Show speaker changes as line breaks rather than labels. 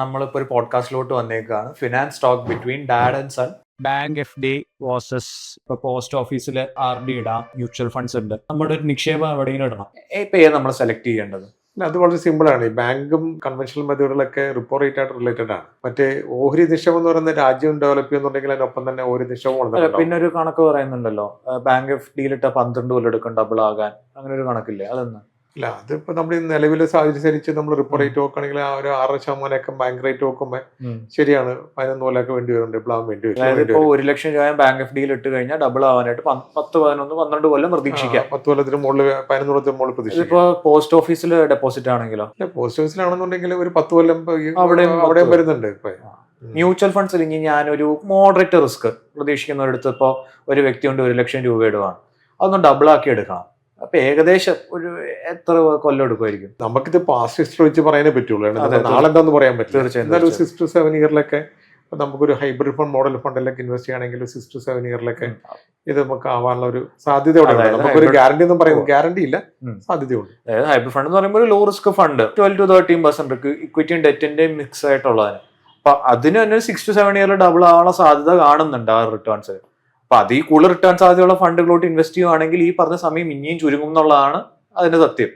നമ്മളിപ്പോൾ ഒരു പോഡ്കാസ്റ്റിലോട്ട് വന്നേക്കാണ്. Finance talk between dad and son. Bank F D versus ഇപ്പൊ പോസ്റ്റ് ഓഫീസിൽ RD ഇടാം, മ്യൂച്വൽ ഫണ്ട്സ് ഉണ്ട്. നമ്മുടെ ഒരു നിക്ഷേപം എവിടെയെങ്കിലും ഇടണം. ഇപ്പൊ ഏത് നമ്മൾ സെലക്ട് ചെയ്യേണ്ടത്?
അത് വളരെ സിമ്പിൾ ആണ്. ഈ ബാങ്കും കൺവെൻഷണൽ മെത്തേഡുകളൊക്കെ റിപ്പോ റേറ്റ് ആയിട്ട് റിലേറ്റഡ് ആണ്. മറ്റേ ഓഹരി നിക്ഷേപം എന്ന് പറയുന്ന രാജ്യം ഡെവലപ്പ് ചെയ്യുന്നുണ്ടെങ്കിൽ അതിനൊപ്പം തന്നെ ഓഹരി നിക്ഷേപം.
പിന്നെ ഒരു കണക്ക് പറയുന്നുണ്ടല്ലോ, ബാങ്ക് എഫ് ഡിയിലിട്ട 12 കൊല്ലം എടുക്കും ഡബിൾ ആകാൻ. അങ്ങനെ ഒരു കണക്കില്ലേ? അതൊന്ന്
അല്ല, അതിപ്പോ നമ്മൾ നിലവിലെ സാഹചര്യം അനുസരിച്ച് നമ്മൾ റിപ്പോ റേറ്റ് നോക്കുകയാണെങ്കിൽ ആ ഒരു 6% ബാങ്ക് റേറ്റ് നോക്കുമ്പോൾ ശരിയാണ് 11 കൊല്ലമൊക്കെ വേണ്ടി വരുന്നുണ്ട്. ഡബിൾ ആവാൻ വേണ്ടി വരും.
ഇപ്പൊ 1 ലക്ഷം രൂപ ബാങ്ക് എഫ് ഡിയിൽ ഇട്ട് കഴിഞ്ഞാൽ ഡബിൾ ആവാനായിട്ട് 10, 11, 12 കൊല്ലം പ്രതീക്ഷിക്കാം.
10 കൊല്ലത്തിന് മുകളിൽ 11 കൊല്ലത്തിന് മുകളിൽ പ്രതീക്ഷിക്കാം.
ഇപ്പൊ പോസ്റ്റ് ഓഫീസിൽ ഡെപ്പോസിറ്റ് ആണെങ്കിലോ?
പോസ്റ്റ് ഓഫീസിലാണെന്നുണ്ടെങ്കിൽ ഒരു 10 കൊല്ലം അവിടെ വരുന്നുണ്ട്. ഇപ്പൊ
മ്യൂച്വൽ ഫണ്ട്സിൽ ഇനി ഞാനൊരു മോഡറേറ്റ് റിസ്ക് പ്രതീക്ഷിക്കുന്നവരടുത്ത് ഇപ്പൊ ഒരു വ്യക്തി കൊണ്ട് 1 ലക്ഷം രൂപ ഇടുവാണ്, അതൊന്നും ഡബിൾ ആക്കി എടുക്കണം. അപ്പൊ ഏകദേശം ഒരു എത്ര കൊല്ലം എടുക്കുമായിരിക്കും?
നമുക്കിത് പാസ്റ്റ് ഹിസ്റ്ററി വെച്ച് പറയാനേ പറ്റുള്ളൂ. നാളെ എന്താന്ന് പറയാൻ പറ്റില്ല. എന്നാലും 6 to 7 ഇയറിലൊക്കെ നമുക്കൊരു ഹൈബ്രിഡ് ഫണ്ട്, മോഡൽ ഫണ്ടിലൊക്കെ ഇൻവെസ്റ്റ് ചെയ്യണമെങ്കിൽ 6 to 7 ഇയറിലൊക്കെ ഇത് നമുക്ക് ആവാനുള്ള ഒരു സാധ്യതയോടെ. നമുക്കൊരു ഗ്യാരണ്ടി ഒന്നും പറയുന്നത് ഗ്യാരണ്ടി ഇല്ല, സാധ്യതയുണ്ട്.
അതായത് ഹൈബ്രിഡ് ഫണ്ട് എന്ന് പറയുമ്പോൾ ഒരു ലോ റിസ്ക് ഫണ്ട് 12 to 13% ഇക്വിറ്റിയും ഡെറ്റിന്റെയും മിക്സ് ആയിട്ടുള്ളതിന്. അപ്പൊ അതിന് തന്നെ 6 to 7 ഇയറിൽ ഡബിൾ ആവാനുള്ള സാധ്യത കാണുന്നുണ്ട് ആ റിട്ടേൺസ്. അപ്പൊ അതിൽ കൂടുതൽ റിട്ടേൺ സാധ്യതയുള്ള ഫണ്ടുകളോട്ട് ഇൻവെസ്റ്റ് ചെയ്യുവാണെങ്കിൽ ഈ പറഞ്ഞ സമയം ഇനിയും ചുരുങ്ങും എന്നുള്ളതാണ് അതിന്റെ സത്യം.